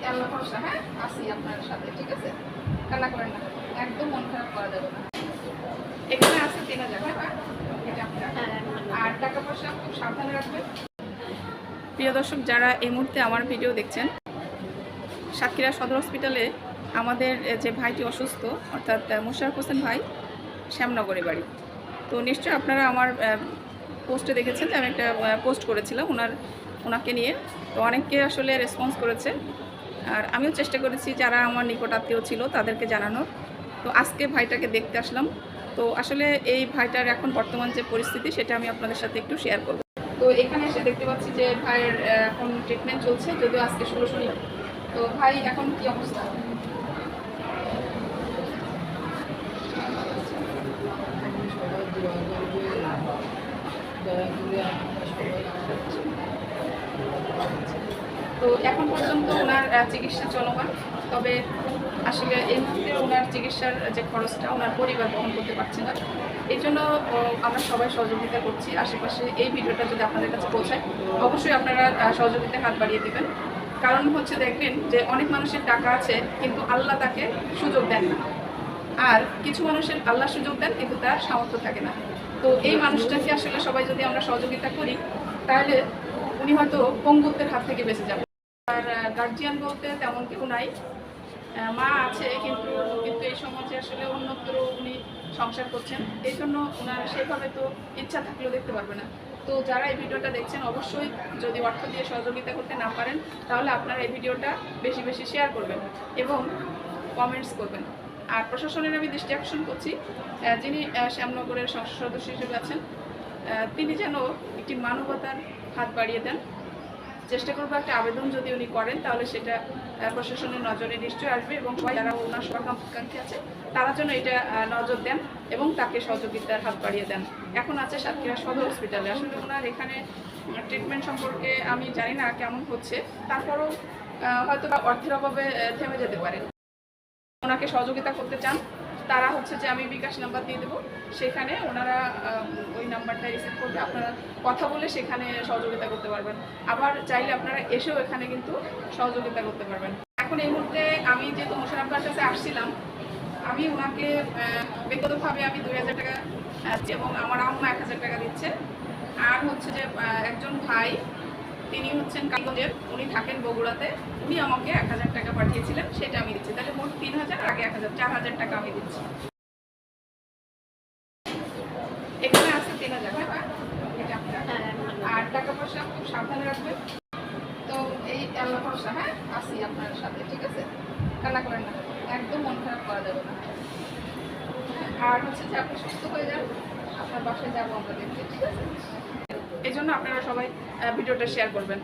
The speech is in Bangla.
আল্লাহ ভরসা। হ্যাঁ, আসি আপনার সাথে, ঠিক আছে? কান্না করেন না, একদম মন খারাপ করা যাবে না। এখানে আছে 3000, হ্যাঁ, এটা আপনার। আর টাকা পয়সা খুব সাবধানে রাখবেন। প্রিয় দর্শক, যারা এই মুহূর্তে আমার ভিডিও দেখছেন, সাতক্ষীরা সদর হসপিটালে আমাদের যে ভাইটি অসুস্থ, অর্থাৎ মোশাররফ হোসেন ভাই, শ্যামনগরে বাড়ি। তো নিশ্চয়ই আপনারা আমার পোস্টে দেখেছেন যে আমি একটা পোস্ট করেছিলাম ওনাকে নিয়ে। তো অনেকে আসলে রেসপন্স করেছে, আর আমিও চেষ্টা করেছি যারা আমার নিকট আত্মীয় ছিল তাদেরকে জানানোর। তো আজকে ভাইটাকে দেখতে আসলাম। তো আসলে এই ভাইটার এখন বর্তমান যে পরিস্থিতি সেটা আমি আপনাদের সাথে একটু শেয়ার করব। তো এখানে এসে দেখতে পাচ্ছি যে ভাইয়ের এখন ট্রিটমেন্ট চলছে, যদিও আজকে 16 তো ভাই এখন কি অবস্থা? তো এখন পর্যন্ত ওনার চিকিৎসা চলমান, তবে আসলে এই মুহূর্তে ওনার চিকিৎসার যে খরচটা ওনার পরিবার বহন করতে পারছে না। এই জন্য আমরা সবাই সহযোগিতা করছি। আশেপাশে এই ভিডিওটা যদি আপনাদের কাছে পৌঁছায়, অবশ্যই আপনারা সহযোগিতায় হাত বাড়িয়ে দেবেন। কারণ হচ্ছে, দেখবেন যে অনেক মানুষের টাকা আছে কিন্তু আল্লাহ তাকে সুযোগ দেন না, আর কিছু মানুষের আল্লাহ সুযোগ দেন কিন্তু তার সামর্থ্য থাকে না। তো এই মানুষটাকে আসলে সবাই যদি আমরা সহযোগিতা করি, তাহলে উনি হয়তো পঙ্গুত্বের হাত থেকে বেঁচে যাবেন। আর গার্জিয়ান বলতে তেমন কেউ নাই, মা আছে, কিন্তু এই সমাজে আসলে অন্যত্র উনি সংসার করছেন। এই জন্য ওনার সেভাবে তো ইচ্ছা থাকলেও দেখতে পারবে না। তো যারা এই ভিডিওটা দেখছেন, অবশ্যই যদি অর্থ দিয়ে সহযোগিতা করতে না পারেন, তাহলে আপনারা এই ভিডিওটা বেশি বেশি শেয়ার করবেন এবং কমেন্টস করবেন। আর প্রশাসনের আমি দৃষ্টি আকর্ষণ করছি, যিনি শ্যামনগরের সংসদ সদস্য হিসেবে আছেন, তিনি যেন একটি মানবতার হাত বাড়িয়ে দেন। চেষ্টা করবো একটা আবেদন যদি উনি করেন, তাহলে সেটা প্রশাসনের নজরে নিশ্চয়ই আসবে, এবং যারা ওনার শুভাকাঙ্ক্ষী আছে তারা যেন এটা নজর দেন এবং তাকে সহযোগিতার হাত বাড়িয়ে দেন। এখন আছে সাতক্ষীরা সদর হসপিটালে। আসলে ওনার এখানে ট্রিটমেন্ট সম্পর্কে আমি জানি না কেমন হচ্ছে, তারপরও হয়তো অর্থের অভাবে থেমে যেতে পারে। ওনাকে সহযোগিতা করতে চান, তারা হচ্ছে যে আমি বিকাশ নাম্বার দিয়ে দেবো, সেখানে ওনারা ওই নাম্বারটা রিসিভ করবে, আপনারা কথা বলে সেখানে সহযোগিতা করতে পারবেন। আবার চাইলে আপনারা এসেও এখানে কিন্তু সহযোগিতা করতে পারবেন। এখন এই মুহূর্তে আমি যেহেতু মোশাররফের কাছে আসছিলাম, আমি ওনাকে ব্যক্তিগতভাবে আমি 2000 টাকা এবং আমার আম্মা 1000 টাকা দিচ্ছে। আর হচ্ছে যে একজন ভাই, তিনি হচ্ছেন কালীগঞ্জের, উনি থাকেন বগুড়াতে, উনি আমাকে 1000 টাকা পাঠিয়েছিলেন, সেটা আমি দিচ্ছি। তাহলে মোট 3000, আগে 1000, 4000 টাকা আমি দিচ্ছি। এখানে আছে 3000, হ্যাঁ, এটা আপনার। আর টাকা পয়সা খুব সাবধানে রাখবেন। তো এই আল্লাহ ভরসা। হ্যাঁ, আসি আপনার সাথে, ঠিক আছে? কান্না করেন না, একদম মন খারাপ করা যাবে না। আর হচ্ছে যে আপনি সুস্থ হয়ে যান, আপনার বাসায় যাবো আমরা দেখতে, ঠিক আছে? এই জন্য আপনারা সবাই ভিডিওটা শেয়ার করবেন।